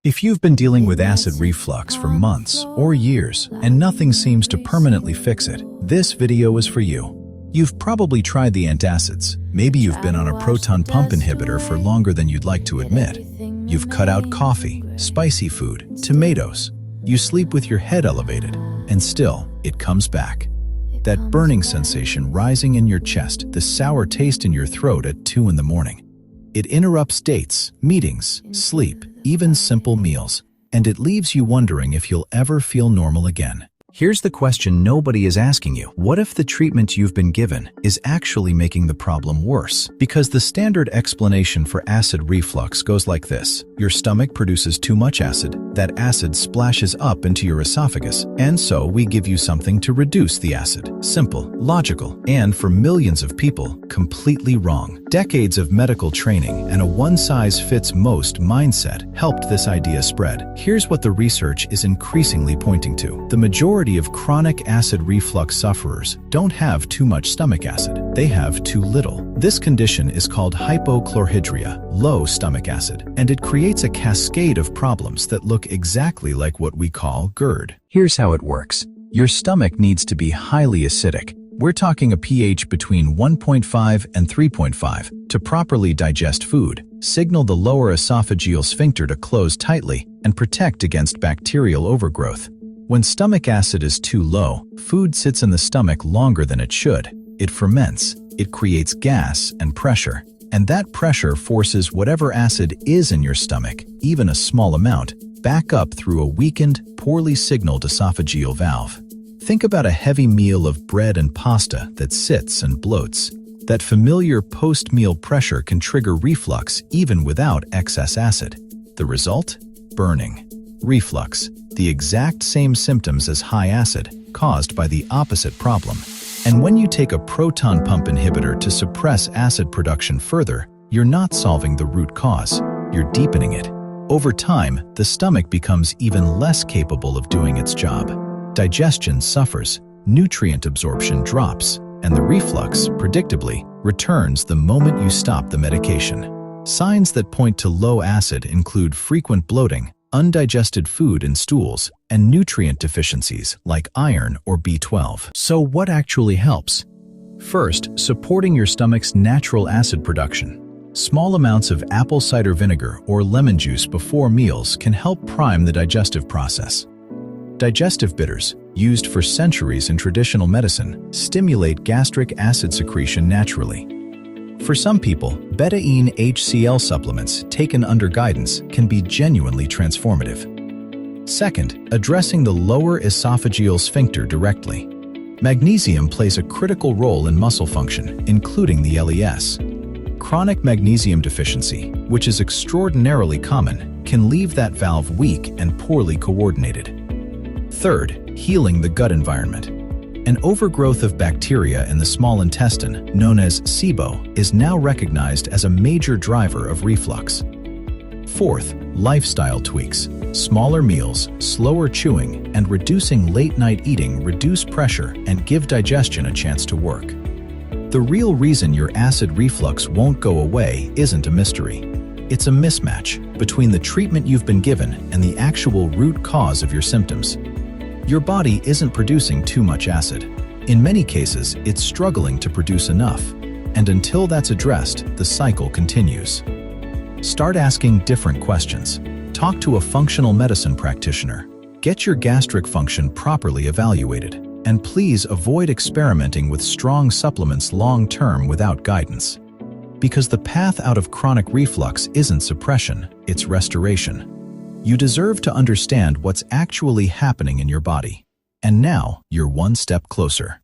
If you've been dealing with acid reflux for months or years and nothing seems to permanently fix it, this video is for you. You've probably tried the antacids. Maybe you've been on a proton pump inhibitor for longer than you'd like to admit. You've cut out coffee, spicy food, tomatoes. You sleep with your head elevated, and still, it comes back. That burning sensation rising in your chest, the sour taste in your throat at 2 in the morning. It interrupts dates, meetings, sleep, even simple meals, and it leaves you wondering if you'll ever feel normal again. Here's the question nobody is asking you. What if the treatment you've been given is actually making the problem worse? Because the standard explanation for acid reflux goes like this. Your stomach produces too much acid. That acid splashes up into your esophagus, and so we give you something to reduce the acid. Simple, logical, and for millions of people, completely wrong. Decades of medical training and a one-size-fits-most mindset helped this idea spread. Here's what the research is increasingly pointing to. The majority of chronic acid reflux sufferers don't have too much stomach acid. They have too little. This condition is called hypochlorhydria, low stomach acid, and it creates a cascade of problems that look exactly like what we call GERD. Here's how it works. Your stomach needs to be highly acidic. We're talking a pH between 1.5 and 3.5 to properly digest food, signal the lower esophageal sphincter to close tightly, and protect against bacterial overgrowth. When stomach acid is too low, food sits in the stomach longer than it should. It ferments, it creates gas and pressure, and that pressure forces whatever acid is in your stomach, even a small amount, back up through a weakened, poorly signaled esophageal valve. Think about a heavy meal of bread and pasta that sits and bloats. That familiar post-meal pressure can trigger reflux even without excess acid. The result? Burning. Reflux. The exact same symptoms as high acid, caused by the opposite problem. And when you take a proton pump inhibitor to suppress acid production further, you're not solving the root cause, you're deepening it. Over time, the stomach becomes even less capable of doing its job. Digestion suffers, nutrient absorption drops, and the reflux, predictably, returns the moment you stop the medication. Signs that point to low acid include frequent bloating, undigested food in stools, and nutrient deficiencies like iron or B12. So what actually helps? First, supporting your stomach's natural acid production. Small amounts of apple cider vinegar or lemon juice before meals can help prime the digestive process. Digestive bitters, used for centuries in traditional medicine, stimulate gastric acid secretion naturally. For some people, betaine HCl supplements taken under guidance can be genuinely transformative. Second, addressing the lower esophageal sphincter directly. Magnesium plays a critical role in muscle function, including the LES. Chronic magnesium deficiency, which is extraordinarily common, can leave that valve weak and poorly coordinated. Third, healing the gut environment. An overgrowth of bacteria in the small intestine, known as SIBO, is now recognized as a major driver of reflux. Fourth, lifestyle tweaks. Smaller meals, slower chewing, and reducing late-night eating reduce pressure and give digestion a chance to work. The real reason your acid reflux won't go away isn't a mystery. It's a mismatch between the treatment you've been given and the actual root cause of your symptoms. Your body isn't producing too much acid. In many cases, it's struggling to produce enough, and until that's addressed, the cycle continues. Start asking different questions. Talk to a functional medicine practitioner. Get your gastric function properly evaluated, and please avoid experimenting with strong supplements long-term without guidance. Because the path out of chronic reflux isn't suppression, it's restoration. You deserve to understand what's actually happening in your body. And now, you're one step closer.